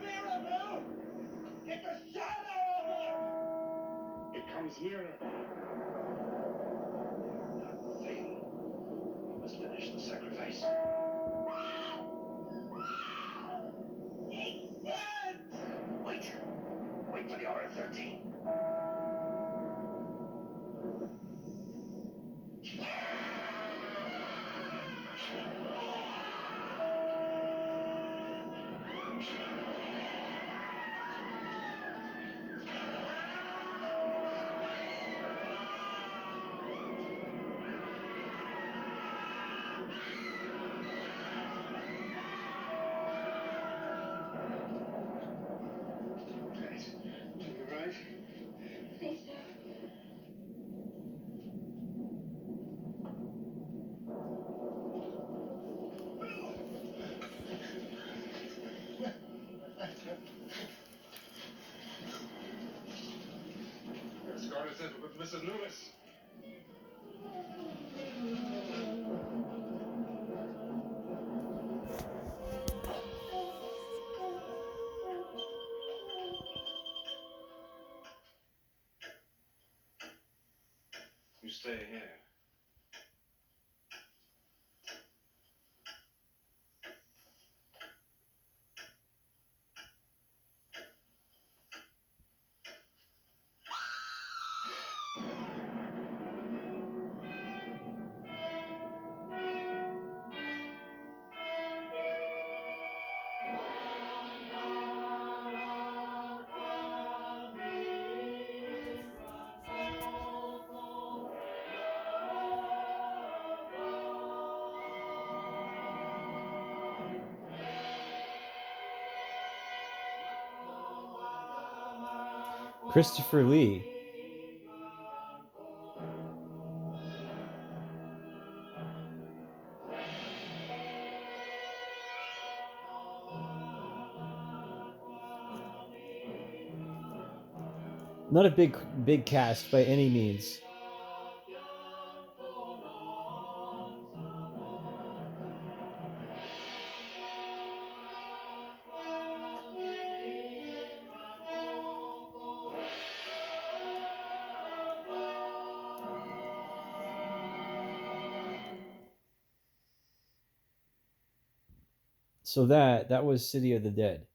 nearer, Bill! Get the shadow of it! It comes nearer. Not fatal. We must finish the sacrifice. He's dead! Wait. Wait for the order 13. Guys, you all right? I think so. Escort us in with Mrs. Loomis. You stay here. Christopher Lee. Not a big cast by any means. So that was City of the Dead.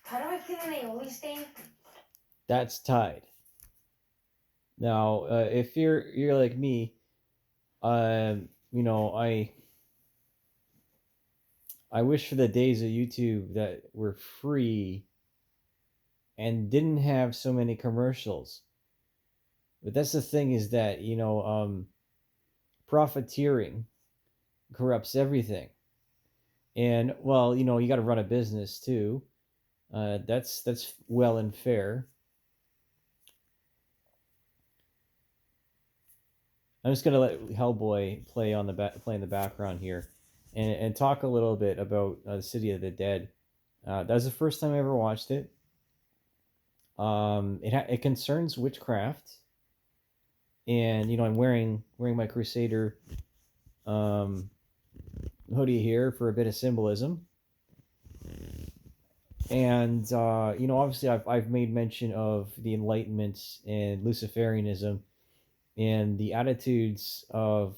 How do I get an aioli stain? That's Tide. Now, if you're like me, you know, I wish for the days of YouTube that were free and didn't have so many commercials. But that's the thing, is that, you know, profiteering corrupts everything. And well, you know, you got to run a business too. That's well and fair. I'm just gonna let Hellboy play in the background here, and talk a little bit about the City of the Dead. That was the first time I ever watched it. It concerns witchcraft, and you know, I'm wearing my Crusader um, hoodie here for a bit of symbolism. And you know, obviously, I've made mention of the Enlightenment and Luciferianism and the attitudes of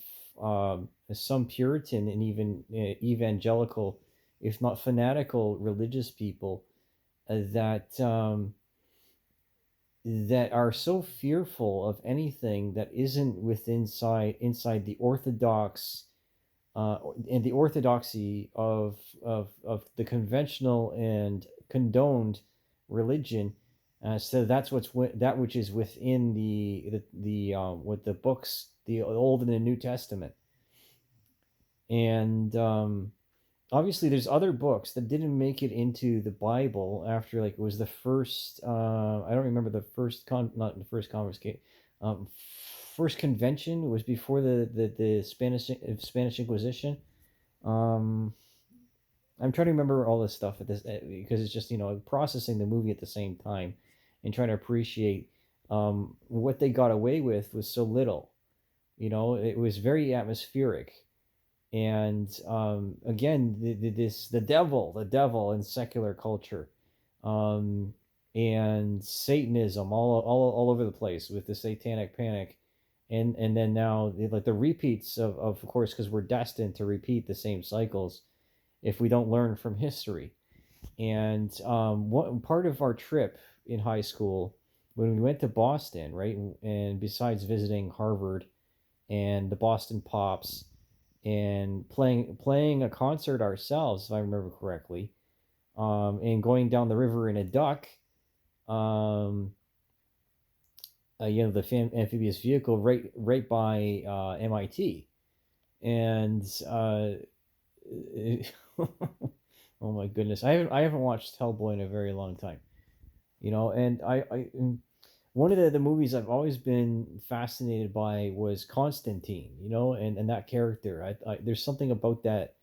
some Puritan and even evangelical, if not fanatical, religious people that are so fearful of anything that isn't inside the orthodox and the orthodoxy of the conventional and condoned religion. So that's that which is within the what the books, the Old and the New Testament. And obviously there's other books that didn't make it into the Bible after, like, it was the first I don't remember the first not the first confiscation, first convention. It was before the Spanish Inquisition. um I'm trying to remember all this stuff at this, because it's just, you know, processing the movie at the same time and trying to appreciate what they got away with was so little. You know, it was very atmospheric. And again, the devil in secular culture, um, and Satanism all over the place with the Satanic Panic, and then now like the repeats of course, because we're destined to repeat the same cycles if we don't learn from history. And what part of our trip in high school when we went to Boston, right? And besides visiting Harvard and the Boston Pops and playing a concert ourselves, if I remember correctly, and going down the river in a duck, um, the amphibious vehicle right by MIT, and oh my goodness, I haven't watched Hellboy in a very long time, and and one of the movies I've always been fascinated by was Constantine, and that character. There's something about that,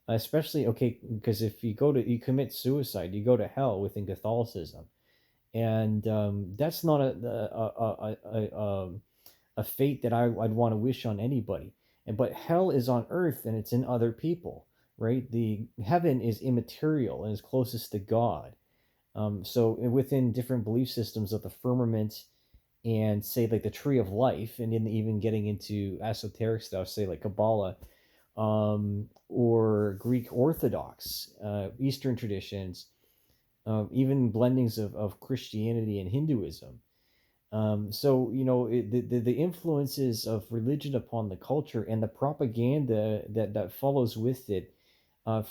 especially okay, because if you commit suicide, you go to hell within Catholicism, and that's not a fate that I'd want to wish on anybody. But hell is on earth and it's in other people, right? The heaven is immaterial and is closest to God. So within different belief systems of the firmament and say like the tree of life, and in even getting into esoteric stuff, say like Kabbalah, or Greek Orthodox, Eastern traditions, even blendings of Christianity and Hinduism. So the influences of religion upon the culture and the propaganda that follows with it,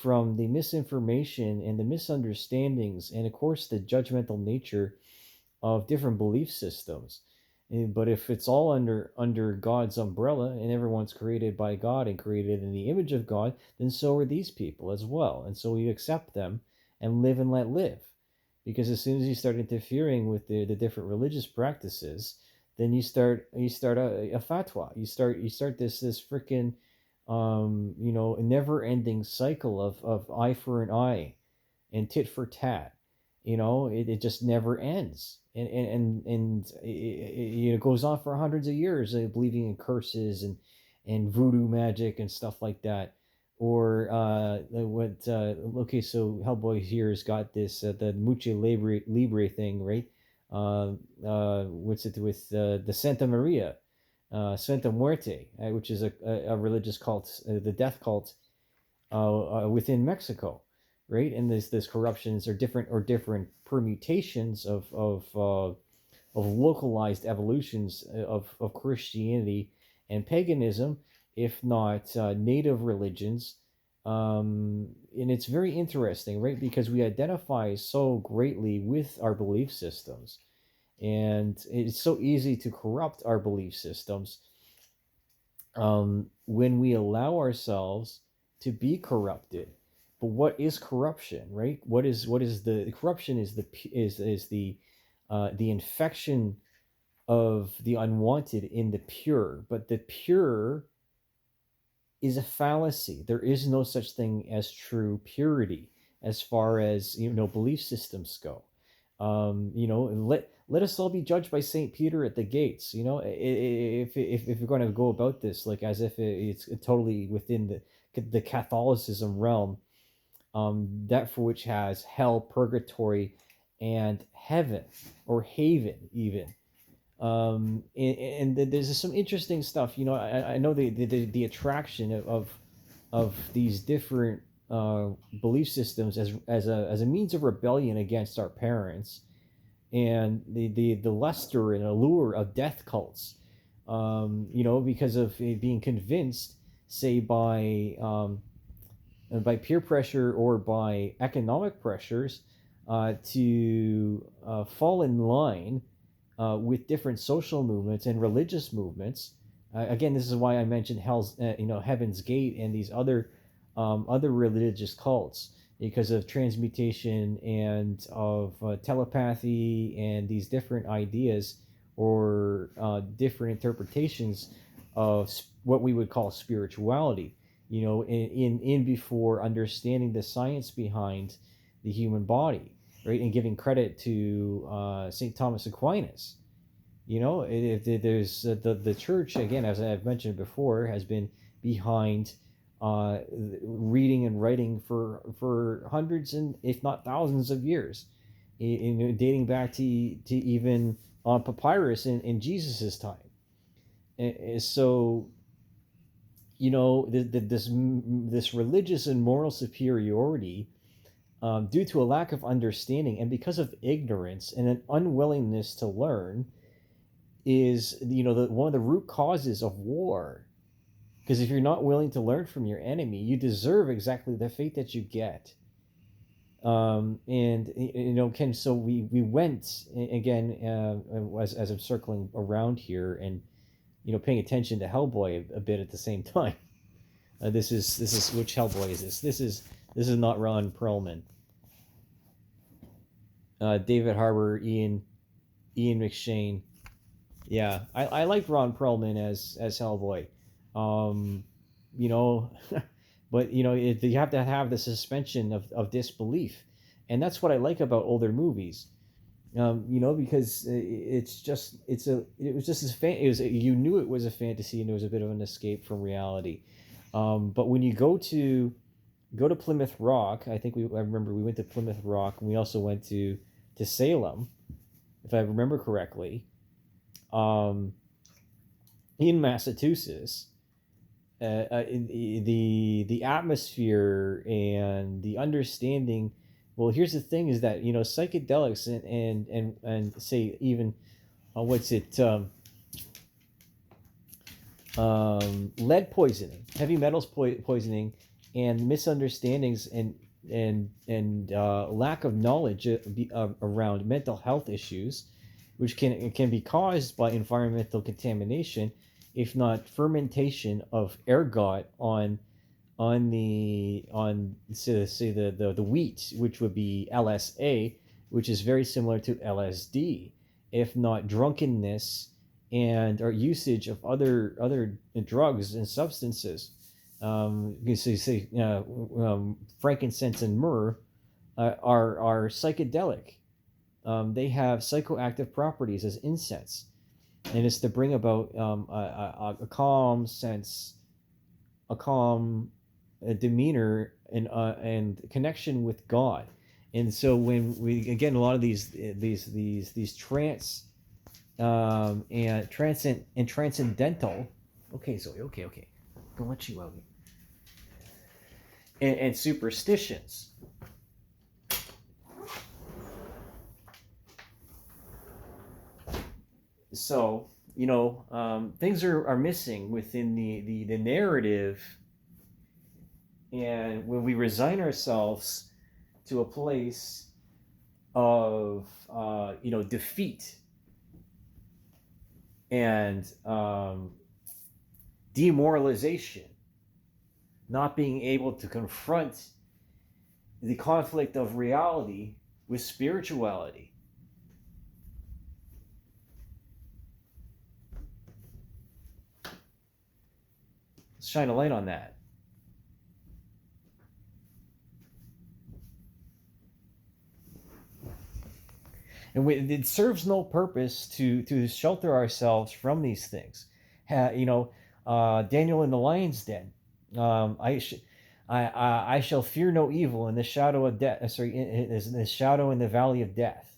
from the misinformation and the misunderstandings, and of course the judgmental nature of different belief systems. But if it's all under God's umbrella and everyone's created by God and created in the image of God, then so are these people as well. And so we accept them and live and let live. Because as soon as you start interfering with the different religious practices, then you start a fatwa. You start this freaking never ending cycle of eye for an eye and tit for tat. It just never ends, and it goes on for hundreds of years, believing in curses and voodoo magic and stuff like that. Or what okay, so Hellboy here has got this the Muche Libre thing, right? What's it with the Santa Maria, Santa Muerte, which is a religious cult, the death cult, within Mexico, right? And there's corruptions or different permutations of localized evolutions of Christianity and paganism, if not native religions. And it's very interesting, right? Because we identify so greatly with our belief systems, and it's so easy to corrupt our belief systems, when we allow ourselves to be corrupted. But what is corruption, right? What is the corruption is the infection of the unwanted in the pure. But the pure is a fallacy. There is no such thing as true purity as far as belief systems go. Let us all be judged by Saint Peter at the gates. If you're going to go about this like as if it's totally within the Catholicism realm, that for which has hell, purgatory, and heaven or haven even. And there's some interesting stuff. I know the attraction of these different belief systems as a means of rebellion against our parents, and the luster and allure of death cults. Because of being convinced, say by peer pressure or by economic pressures, to fall in line with different social movements and religious movements. Again, this is why I mentioned Heaven's Gate and these other religious cults, because of transmutation and of telepathy and these different ideas or different interpretations of what we would call spirituality. In before understanding the science behind the human body, right, and giving credit to St. Thomas Aquinas. There's the church, again, as I've mentioned before, has been behind reading and writing for hundreds and if not thousands of years, dating back to even on papyrus in Jesus's time. And so, this religious and moral superiority, due to a lack of understanding and because of ignorance and an unwillingness to learn, is one of the root causes of war. Because if you're not willing to learn from your enemy, you deserve exactly the fate that you get. And Ken, so we went again, as I'm circling around here and paying attention to Hellboy a bit at the same time. This is which Hellboy is this? This is not Ron Perlman. David Harbour, Ian McShane. Yeah, I like Ron Perlman as Hellboy. But you have to have the suspension of disbelief, and that's what I like about older movies. Because it was just you knew it was a fantasy and it was a bit of an escape from reality. But when you go to Plymouth Rock, I remember we went to Plymouth Rock and we also went to Salem, if I remember correctly, in Massachusetts. The atmosphere and the understanding. Well, here's the thing: is that psychedelics and say even lead poisoning, heavy metals poisoning, and misunderstandings and lack of knowledge around mental health issues, which can be caused by environmental contamination, if not fermentation of ergot on the wheat, which would be LSA, which is very similar to LSD, if not drunkenness and or usage of other drugs and substances. Frankincense and myrrh are psychedelic. They have psychoactive properties as incense, and it's to bring about a calm sense, a calm demeanor, and connection with God. And so when we again a lot of these trance and transcendental. Okay, Zoe. Okay. Don't let you out. And superstitions. So things are missing within the narrative, and when we resign ourselves to a place of defeat and demoralization, not being able to confront the conflict of reality with spirituality. Let's shine a light on that. And it serves no purpose to shelter ourselves from these things. Daniel in the lion's den. I shall fear no evil in the shadow of death. In the shadow in the valley of death.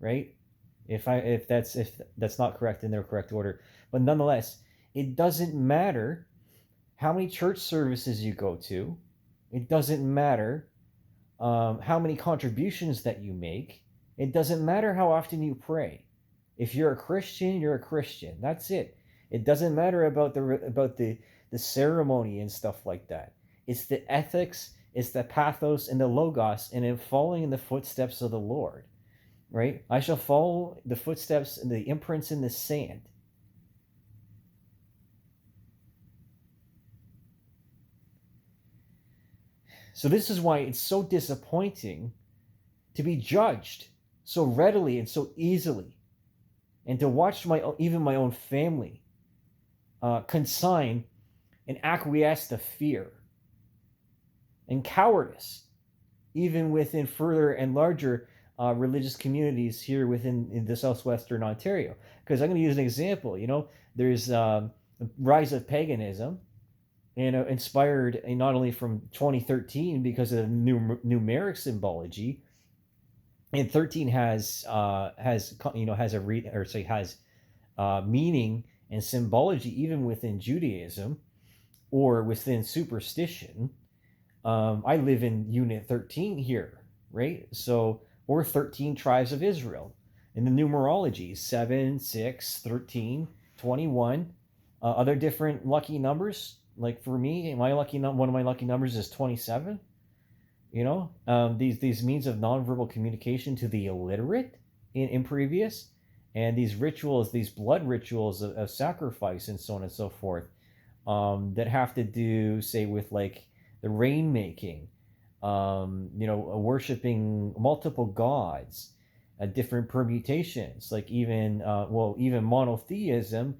Right? If that's not correct in their correct order, but nonetheless, it doesn't matter how many church services you go to. It doesn't matter how many contributions that you make. It doesn't matter how often you pray. If you're a Christian, you're a Christian. That's it. It doesn't matter about the ceremony and stuff like that. It's the ethics, it's the pathos and the logos, and in following in the footsteps of the Lord. Right? I shall follow the footsteps and the imprints in the sand. So this is why it's so disappointing to be judged so readily and so easily, and to watch even my own family consign and acquiesce to fear and cowardice, even within further and larger religious communities here in the southwestern Ontario. Because I'm going to use an example. There's rise of paganism, inspired not only from 2013 because of the numeric symbology, and 13 has meaning and symbology even within Judaism or within superstition. I live in Unit 13 here, right? So, or 13 tribes of Israel. In the numerology, 7, 6, 13, 21. Other different lucky numbers. Like for me, one of my lucky numbers is 27. These means of nonverbal communication to the illiterate in previous, and these rituals, these blood rituals of sacrifice and so on and so forth, that have to do, say, with like the rainmaking, worshiping multiple gods, different permutations, like even monotheism,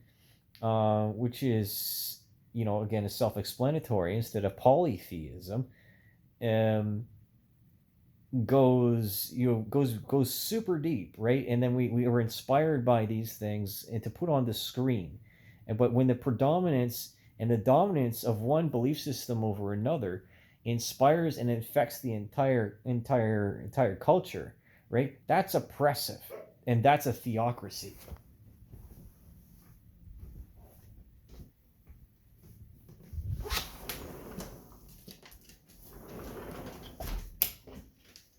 which is, again, is self-explanatory instead of polytheism. Goes super deep, right? And then we were inspired by these things and to put on the screen. But when the predominance and the dominance of one belief system over another inspires and infects the entire culture, right? That's oppressive, and that's a theocracy.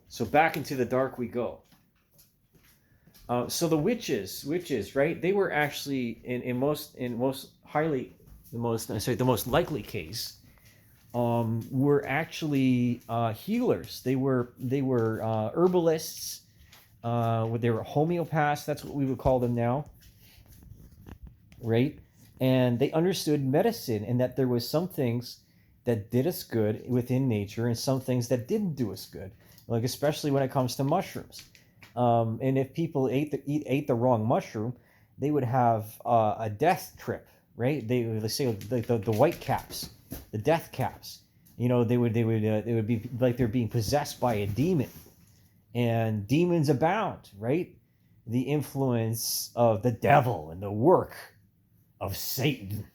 So back into the dark we go. So the witches, right? They were actually the most likely case, were actually healers. They were herbalists. They were homeopaths. That's what we would call them now, right? And they understood medicine, and that there was some things that did us good within nature, and some things that didn't do us good. Like especially when it comes to mushrooms, and if people ate the wrong mushroom, they would have a death trip, right? They say the white caps, the death caps. They would be like they're being possessed by a demon, and demons abound, right? The influence of the devil and the work of Satan.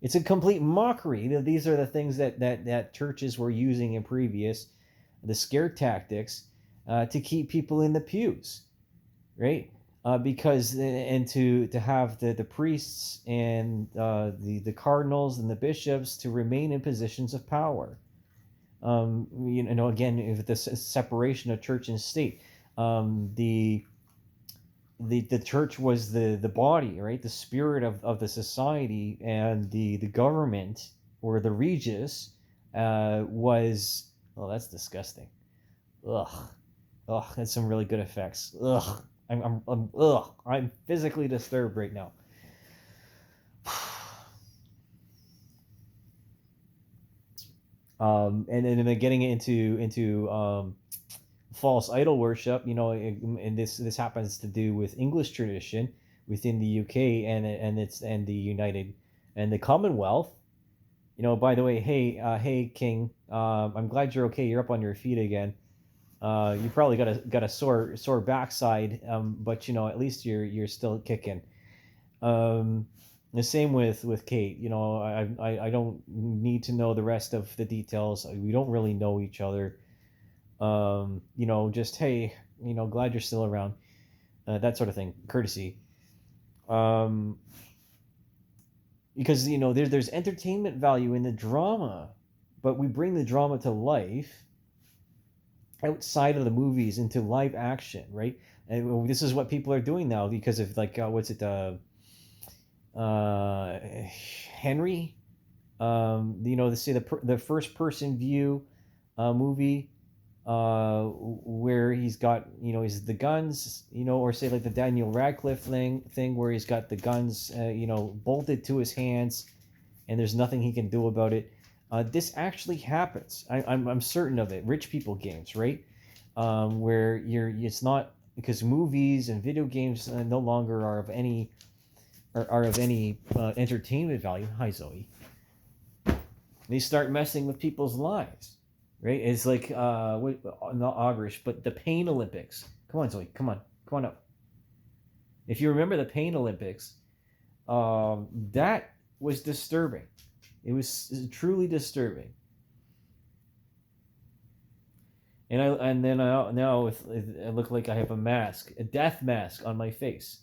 It's a complete mockery. These are the things that churches were using in previous, the scare tactics, to keep people in the pews, right? Because to have the priests and the cardinals and the bishops to remain in positions of power. Again, if the separation of church and state, the church was the body, right? The spirit of the society, and the government or the regis was, oh, that's disgusting. Ugh, that's some really good effects. Ugh, I'm physically disturbed right now. And then getting into false idol worship, and this happens to do with English tradition within the UK and the United and the Commonwealth. By the way, hey King, I'm glad you're okay. You're up on your feet again. You probably got a sore backside, but at least you're still kicking. The same with Kate. I don't need to know the rest of the details. We don't really know each other. Just, hey, glad you're still around, that sort of thing, courtesy. Because there's entertainment value in the drama, but we bring the drama to life outside of the movies into live action, right? And this is what people are doing now because of Henry, they say the first person view movie, where he's got he's the guns, or say like the Daniel Radcliffe thing where he's got the guns bolted to his hands, and there's nothing he can do about it. This actually happens. I'm certain of it. Rich people games, right? Where it's not, because movies and video games no longer are of any entertainment value. Hi, Zoe. They start messing with people's lives, right? It's like not August, but the Pain Olympics. Come on, Zoe. Come on up. If you remember the Pain Olympics, that was disturbing. It was truly disturbing. And then now I look like I have a mask, a death mask on my face.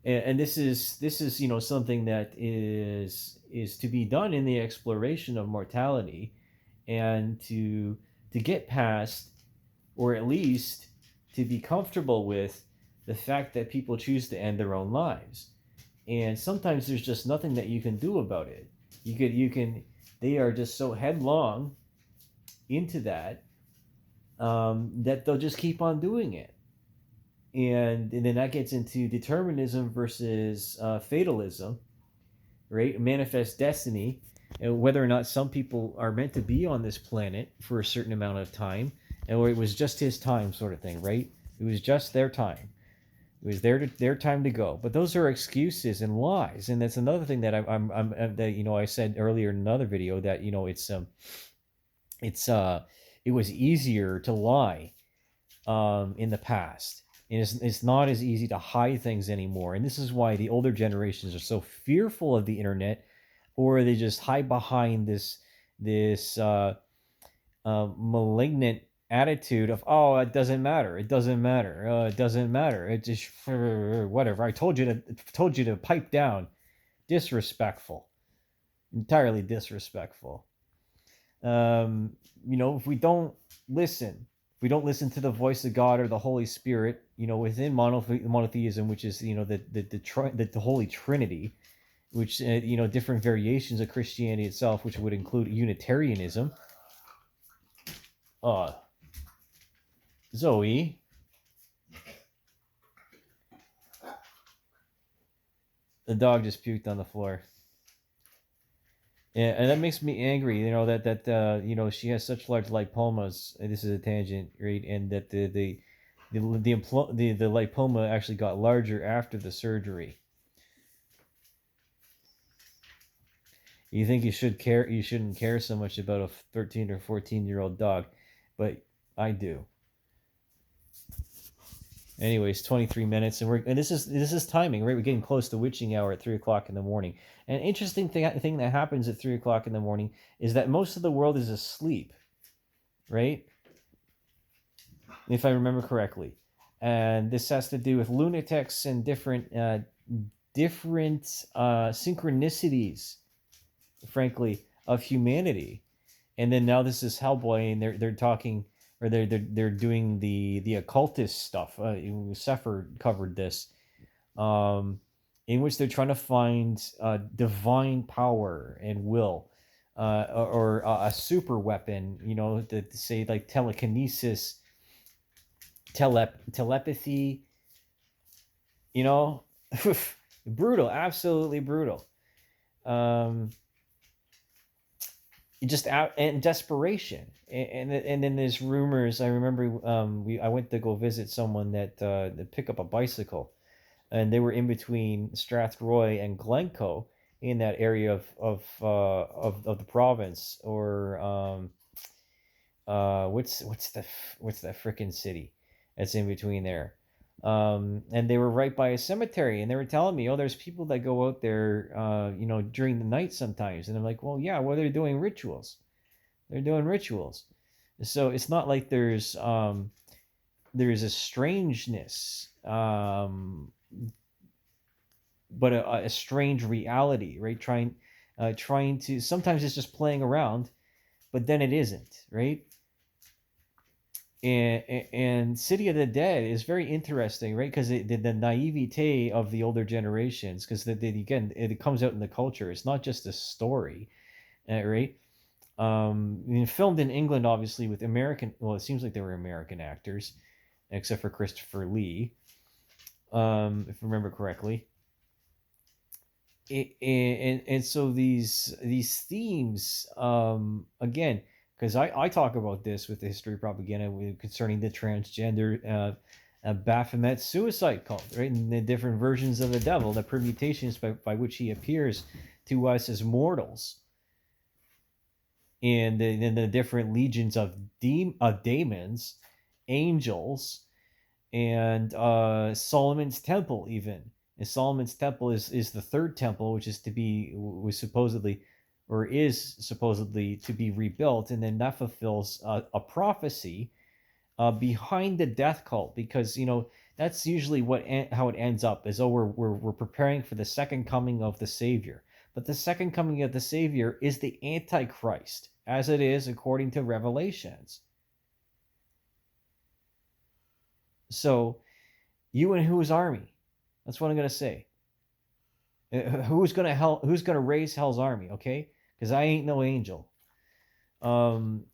And this is something that is to be done in the exploration of mortality, and to get past, or at least to be comfortable with, the fact that people choose to end their own lives. And sometimes there's just nothing that you can do about it. You can they are just so headlong into that, that they'll just keep on doing it. And then that gets into determinism versus fatalism, right? Manifest destiny, and whether or not some people are meant to be on this planet for a certain amount of time, or it was just his time, sort of thing, right? It was just their time. It was their time to go. But those are excuses and lies, and that's another thing that that I said earlier in another video, that it was easier to lie in the past. And it's not as easy to hide things anymore. And this is why the older generations are so fearful of the internet, or they just hide behind this malignant attitude of, oh, it doesn't matter, it doesn't matter, it doesn't matter, it just whatever. I told you to pipe down. Disrespectful, entirely disrespectful. If we don't listen, if we don't listen to the voice of God or the Holy Spirit, within monotheism, which is the Holy Trinity, which different variations of Christianity itself, which would include Unitarianism. Zoe, the dog just puked on the floor. And that makes me angry, that she has such large lipomas. This is a tangent, right? And that the lipoma actually got larger after the surgery. You think you shouldn't care so much about a 13 or 14-year-old dog, but I do. Anyways, 23 minutes, and this is timing, right? We're getting close to witching hour at 3:00 in the morning. An interesting thing that happens at 3:00 in the morning is that most of the world is asleep, right? If I remember correctly, and this has to do with lunatics and different synchronicities, frankly, of humanity. And then now this is Hellboy, and they're talking, or they're doing the occultist stuff. Sefer covered this, in which they're trying to find divine power and will, or a super weapon. To say, like, telekinesis, telepathy. Brutal, absolutely brutal. Just out and desperation, and then there's rumors. I remember I went to go visit someone that pick up a bicycle, and they were in between Strathroy and Glencoe, in that area of the province, or what's the frickin' city that's in between there. And they were right by a cemetery, and they were telling me, oh, there's people that go out there, during the night sometimes. And I'm like, well, yeah, they're doing rituals. They're doing rituals. So it's not like there's a strangeness, but a strange reality, right? Trying to, sometimes it's just playing around, but then it isn't, right? And City of the Dead is very interesting, right? Because the naivete of the older generations, because again, it comes out in the culture. It's not just a story, right? Filmed in England, obviously, with American. Well, it seems like they were American actors, except for Christopher Lee, if I remember correctly. And so these themes, again, because I talk about this with the history propaganda concerning the transgender Baphomet suicide cult, right? And the different versions of the devil, the permutations by which he appears to us as mortals, and then the different legions of demons, angels, and Solomon's temple, even, And Solomon's temple is the third temple, which is supposedly to be rebuilt, and then that fulfills a prophecy behind the death cult, because that's usually how it ends up, is we're preparing for the second coming of the Savior. But the second coming of the Savior is the Antichrist, as it is according to Revelations. So, you and whose army? That's what I'm gonna say. Who's gonna raise hell's army? Okay, because I ain't no angel.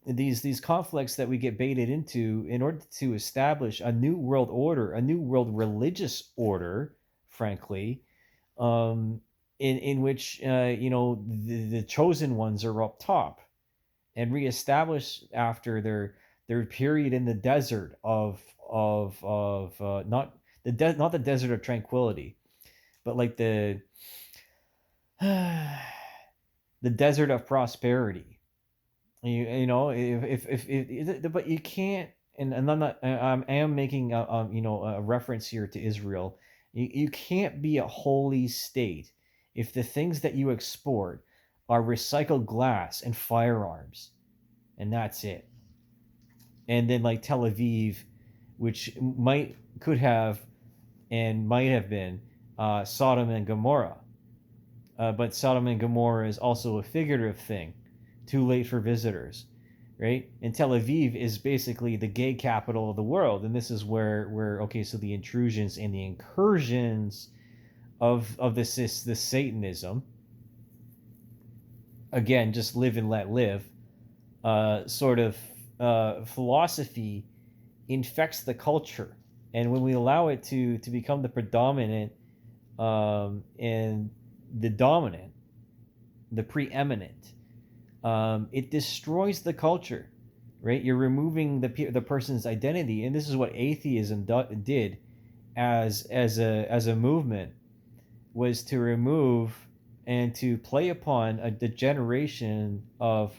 These conflicts that we get baited into in order to establish a new world order, a new world religious order, frankly, in which the chosen ones are up top and reestablish after their period in the desert of not the desert of tranquility, but like the desert of prosperity. But you can't, and I'm not. I am making a reference here to Israel. You can't be a holy state if the things that you export are recycled glass and firearms, and that's it. And then like Tel Aviv, which could have and might have been Sodom and Gomorrah, but Sodom and Gomorrah is also a figurative thing. Too late for visitors, right? And Tel Aviv is basically the gay capital of the world, and this is where so the intrusions and the incursions of this Satanism, again, just live and let live, sort of philosophy infects the culture, and when we allow it to become the predominant and the dominant, the preeminent, it destroys the culture, right? You're removing the person's identity, and this is what atheism did as a movement, was to remove and to play upon a degeneration of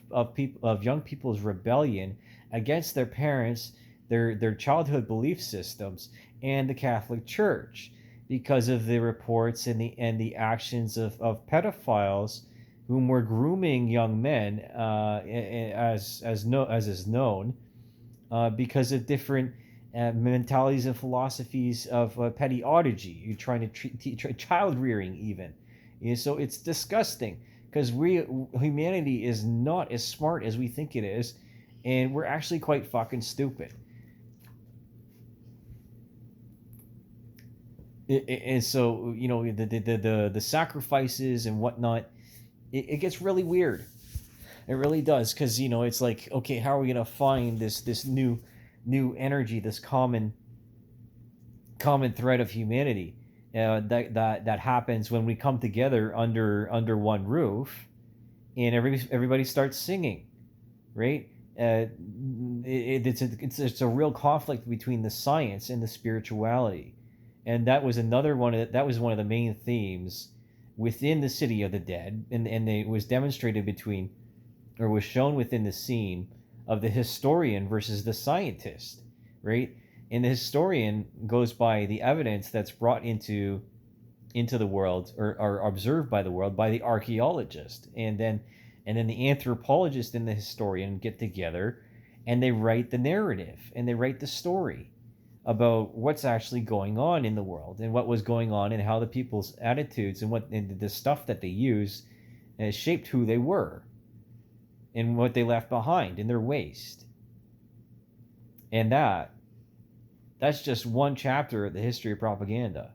young people's rebellion against their parents, their childhood belief systems, and the Catholic Church, because of the reports and the actions of pedophiles whom were grooming young men, as is known, because of different mentalities and philosophies of pediotogy. You're trying to treat child rearing even. So it's disgusting, because humanity is not as smart as we think it is, and we're actually quite fucking stupid. And so the sacrifices and whatnot, it gets really weird. It really does, because it's like, okay, how are we gonna find this new energy, this common thread of humanity that happens when we come together under one roof, and everybody starts singing, right? It's a real conflict between the science and the spirituality, and that was one of the main themes within the City of the Dead, and it was demonstrated was shown within the scene of the historian versus the scientist, right? And the historian goes by the evidence that's brought into the world, or observed by the world, by the archaeologist, and then the anthropologist and the historian get together, and they write the narrative, and they write the story about what's actually going on in the world, and what was going on, and how the people's attitudes and the stuff that they use shaped who they were and what they left behind in their waste. And that's just one chapter of the history of propaganda.